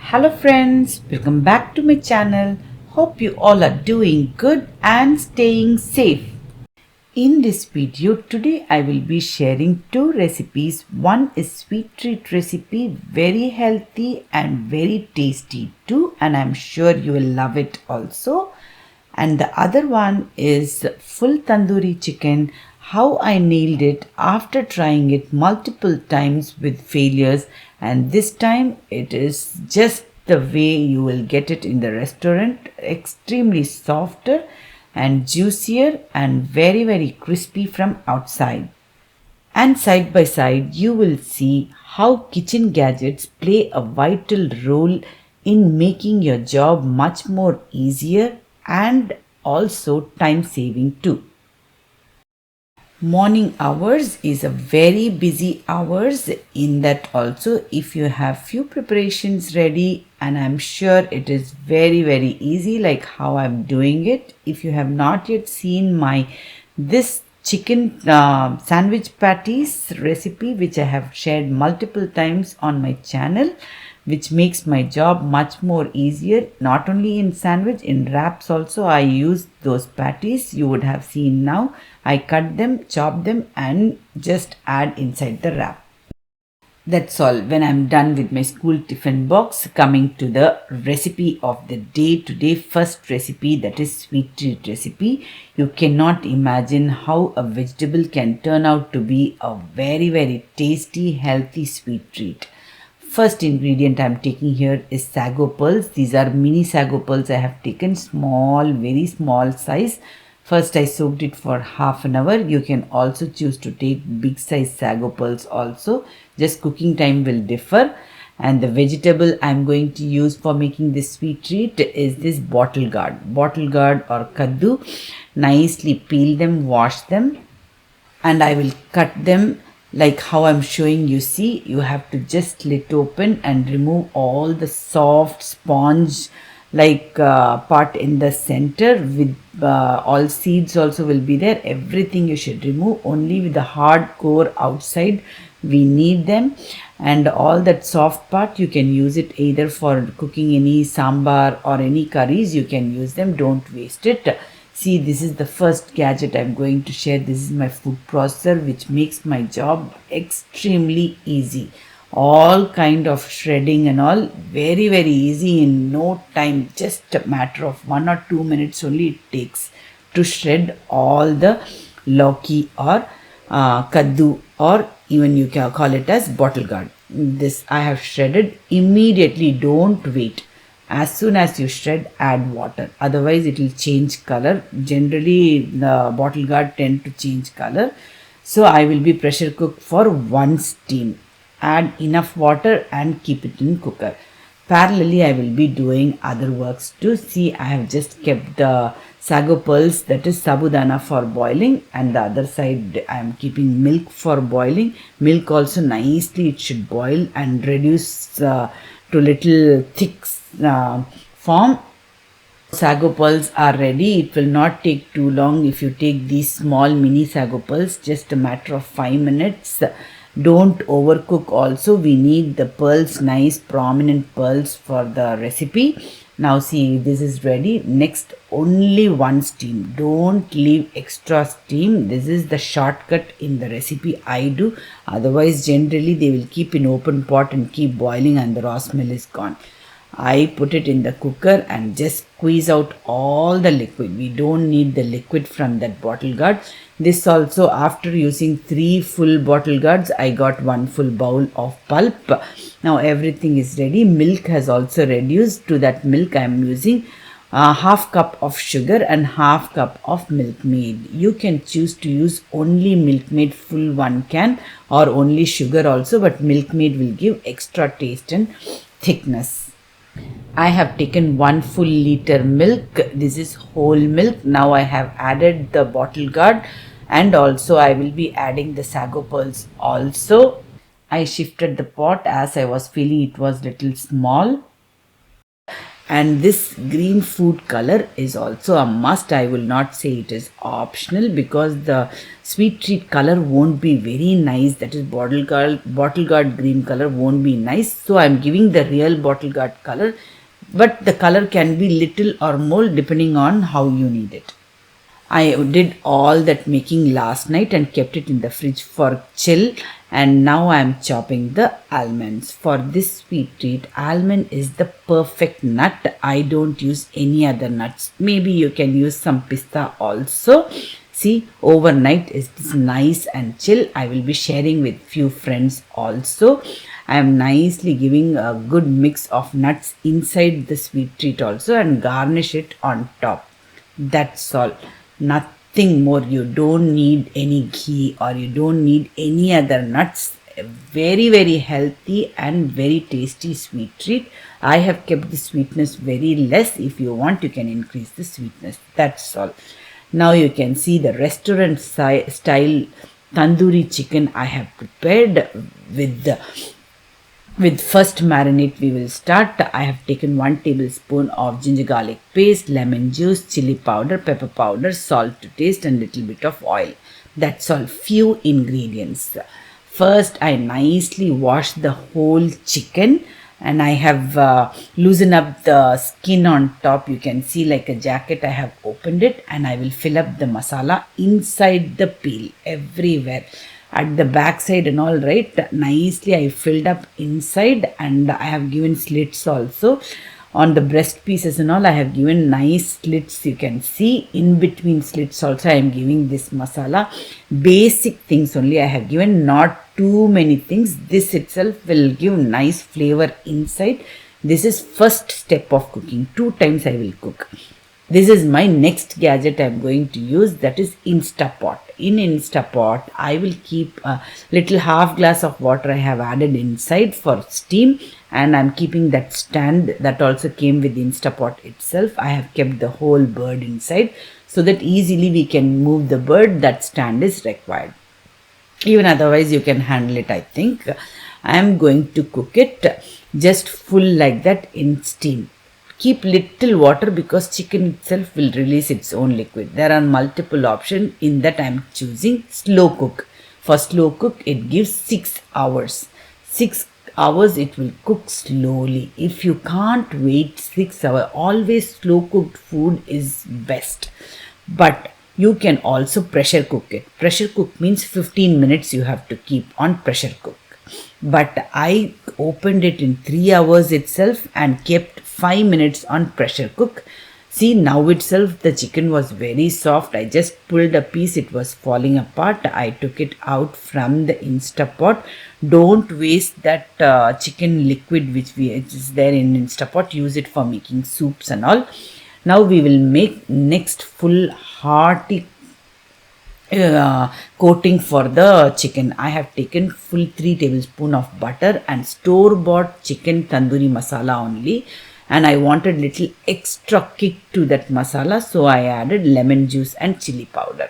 Hello friends, welcome back to my channel. Hope you all are doing good and staying safe. In this video today I will be sharing two recipes. One is sweet treat recipe, very healthy and very tasty too, and I'm sure you will love it also. And the other one is full tandoori chicken, how I nailed it after trying it multiple times with failures, and this time it is just the way you will get it in the restaurant, extremely softer and juicier and very crispy from outside. And side by side you will see how kitchen gadgets play a vital role in making your job much more easier and also time saving too. Morning hours is a very busy hours, in that also if you have few preparations ready, and I'm sure it is very easy like how I'm doing it. If you have not yet seen my this chicken sandwich patties recipe, which I have shared multiple times on my channel, which makes my job much more easier, not only in sandwich, in wraps also I use those patties. You would have seen now I cut them, chop them and just add inside the wrap. That's all. When I'm done with my school tiffin box, coming to the recipe of the day today, first recipe, that is sweet treat recipe. You cannot imagine how a vegetable can turn out to be a very tasty, healthy sweet treat. First ingredient I am taking here is sago pearls. These are mini sago pearls I have taken, small, very small size. First I soaked it for half an hour. You can also choose to take big size sago pearls also. Just cooking time will differ. And the vegetable I am going to use for making this sweet treat is this bottle gourd. Bottle gourd or kaddu. Nicely peel them, wash them, and I will cut them like how I'm showing you. See, you have to just slit open and remove all the soft sponge like part in the center, with all seeds also will be there. Everything you should remove, only with the hard core outside we need them, and all that soft part you can use it either for cooking any sambar or any curries. You can use them, don't waste it. See, this is the first gadget I'm going to share. This is my food processor, which makes my job extremely easy. All kind of shredding and all very easy in no time. Just a matter of 1 or 2 minutes only it takes to shred all the lauki or kaddu, or even you can call it as bottle gourd. This I have shredded immediately. Don't wait. As soon as you shred, add water, otherwise it will change color. Generally the bottle gourd tend to change color. So I will be pressure cooked for one steam. Add enough water and keep it in cooker. Parallelly I will be doing other works too. See, I have just kept the sago pearls, that is sabudana, for boiling, and the other side I am keeping milk for boiling. Milk also nicely it should boil and reduce to little thick form. Sago pearls are ready. It will not take too long if you take these small mini sago pearls, just a matter of 5 minutes. Don't overcook also. We need the pearls, nice prominent pearls for the recipe. Now see, this is ready. Next, only one steam. Don't leave extra steam. This is the shortcut in the recipe I do. Otherwise generally they will keep in open pot and keep boiling and the raw smell is gone. I put it in the cooker and just squeeze out all the liquid. We don't need the liquid from that bottle gourd. This also, after using 3 full bottle gourds, I got 1 full bowl of pulp. Now everything is ready. Milk has also reduced. To that milk I am using half cup of sugar and half cup of Milkmaid. You can choose to use only Milkmaid full 1 can, or only sugar also, but Milkmaid will give extra taste and thickness. I have taken 1 full liter milk. This is whole milk. Now I have added the bottle gourd, and also I will be adding the sago pearls also. I shifted the pot as I was feeling it was little small. And this green food color is also a must. I will not say it is optional, because the sweet treat color won't be very nice. That is bottle guard green color won't be nice. So I'm giving the real bottle guard color, but the color can be little or more depending on how you need it. I did all that making last night and kept it in the fridge for chill, and now I am chopping the almonds. For this sweet treat, almond is the perfect nut. I don't use any other nuts. Maybe you can use some pista also. See, overnight is nice and chill. I will be sharing with few friends also. I am nicely giving a good mix of nuts inside the sweet treat also, and garnish it on top. That's all. Nothing more. You don't need any ghee, or you don't need any other nuts. Very, very healthy and very tasty sweet treat. I have kept the sweetness very less. If you want, you can increase the sweetness. That's all. Now you can see the restaurant style tandoori chicken I have prepared. With first marinade we will start. I have taken 1 tablespoon of ginger garlic paste, lemon juice, chili powder, pepper powder, salt to taste, and little bit of oil. That's all. Few ingredients. First, I nicely wash the whole chicken, and I have loosened up the skin on top. You can see like a jacket. I have opened it, and I will fill up the masala inside the peel everywhere. At the back side and all, right, nicely I filled up inside, and I have given slits also on the breast pieces and all. I have given nice slits. You can see in between slits also I am giving this masala. Basic things only I have given, not too many things. This itself will give nice flavor inside. This is first step of cooking. 2 times I will cook. This is my next gadget I am going to use, that is Instapot. In Instapot, I will keep a little half glass of water I have added inside for steam, and I am keeping that stand that also came with Instapot itself. I have kept the whole bird inside so that easily we can move the bird. That stand is required. Even otherwise you can handle it, I think. I am going to cook it just full like that in steam. Keep little water because chicken itself will release its own liquid. There are multiple options. In that I am choosing slow cook. For slow cook it gives 6 hours. 6 hours it will cook slowly. If you can't wait 6 hours, always slow cooked food is best. But you can also pressure cook it. Pressure cook means 15 minutes you have to keep on pressure cook. But I opened it in 3 hours itself and kept 5 minutes on pressure cook. See, now itself the chicken was very soft. I just pulled a piece, it was falling apart. I took it out from the Instapot. Don't waste that chicken liquid which is there in Instapot. Use it for making soups and all. Now we will make next full hearty coating for the chicken. I have taken full 3 tablespoons of butter and store-bought chicken tandoori masala only, and I wanted little extra kick to that masala, so I added lemon juice and chili powder.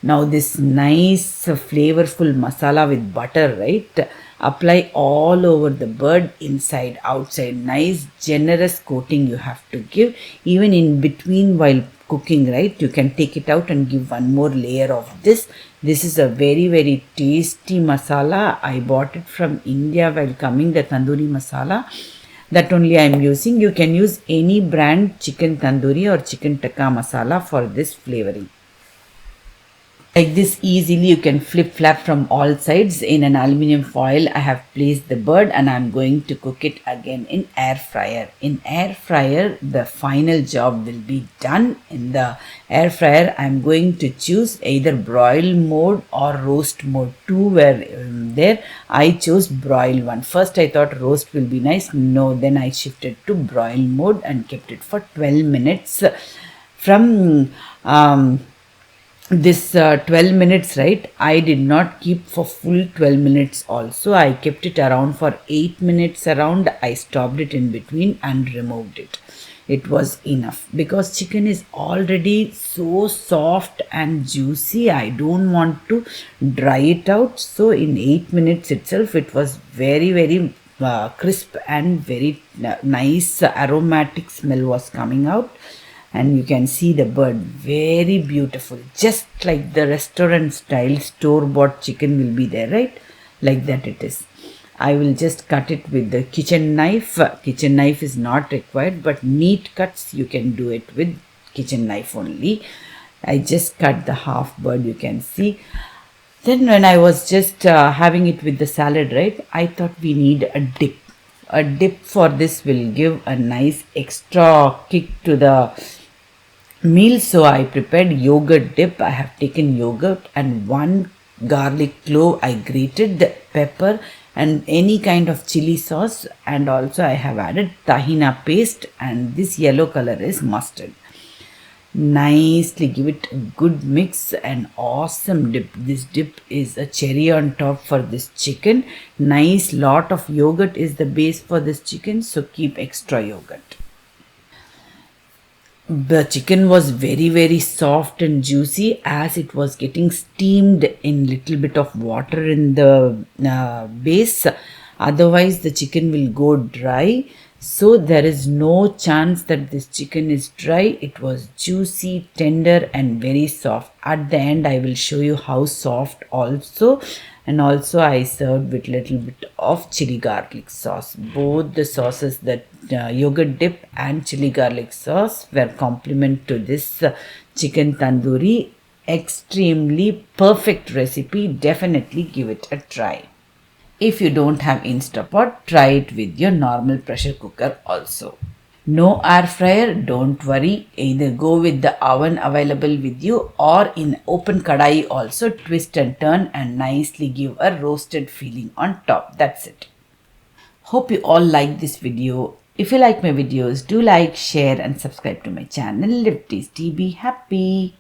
Now this nice flavorful masala with butter, right, apply all over the bird, inside, outside. Nice generous coating you have to give. Even in between while cooking, right, you can take it out and give one more layer of this. This is a very, very tasty masala. I bought it from India while coming, the tandoori masala. That only I am using. You can use any brand chicken tandoori or chicken tikka masala for this flavoring. Like this, easily you can flip flap from all sides. In an aluminium foil I have placed the bird, and I am going to cook it again in air fryer. In air fryer the final job will be done. In the air fryer I am going to choose either broil mode or roast mode. 2 were there. I chose broil one. First I thought roast will be nice. No, then I shifted to broil mode and kept it for 12 minutes. From this 12 minutes, right, I did not keep for full 12 minutes also. I kept it around for 8 minutes around. I stopped it in between and removed it. It was enough because chicken is already so soft and juicy. I don't want to dry it out. So in 8 minutes itself it was very, very crisp and very nice aromatic smell was coming out. And you can see the bird, very beautiful, just like the restaurant style store bought chicken will be there, right? Like that it is. I will just cut it with the kitchen knife. Kitchen knife is not required, but meat cuts you can do it with kitchen knife only. I just cut the half bird, you can see. Then when I was just having it with the salad, right, I thought we need a dip. A dip for this will give a nice extra kick to the meal. So I prepared yogurt dip. I have taken yogurt and one garlic clove. I grated the pepper and any kind of chili sauce, and also I have added tahina paste, and this yellow color is mustard. Nicely give it a good mix and awesome dip. This dip is a cherry on top for this chicken. Nice lot of yogurt is the base for this chicken, so keep extra yogurt. The chicken was very soft and juicy as it was getting steamed in little bit of water in the base. Otherwise the chicken will go dry. So there is no chance that this chicken is dry. It was juicy, tender and very soft. At the end I will show you how soft also. And also I served with little bit of chili garlic sauce. Both the sauces, that yogurt dip and chili garlic sauce, were complement to this chicken tandoori. Extremely perfect recipe. Definitely give it a try. If you don't have Instapot, try it with your normal pressure cooker also. No air fryer, don't worry. Either go with the oven available with you or in open kadai also, twist and turn and nicely give a roasted feeling on top. That's it. Hope you all like this video. If you like my videos, do like, share and subscribe to my channel. Live tasty, be happy.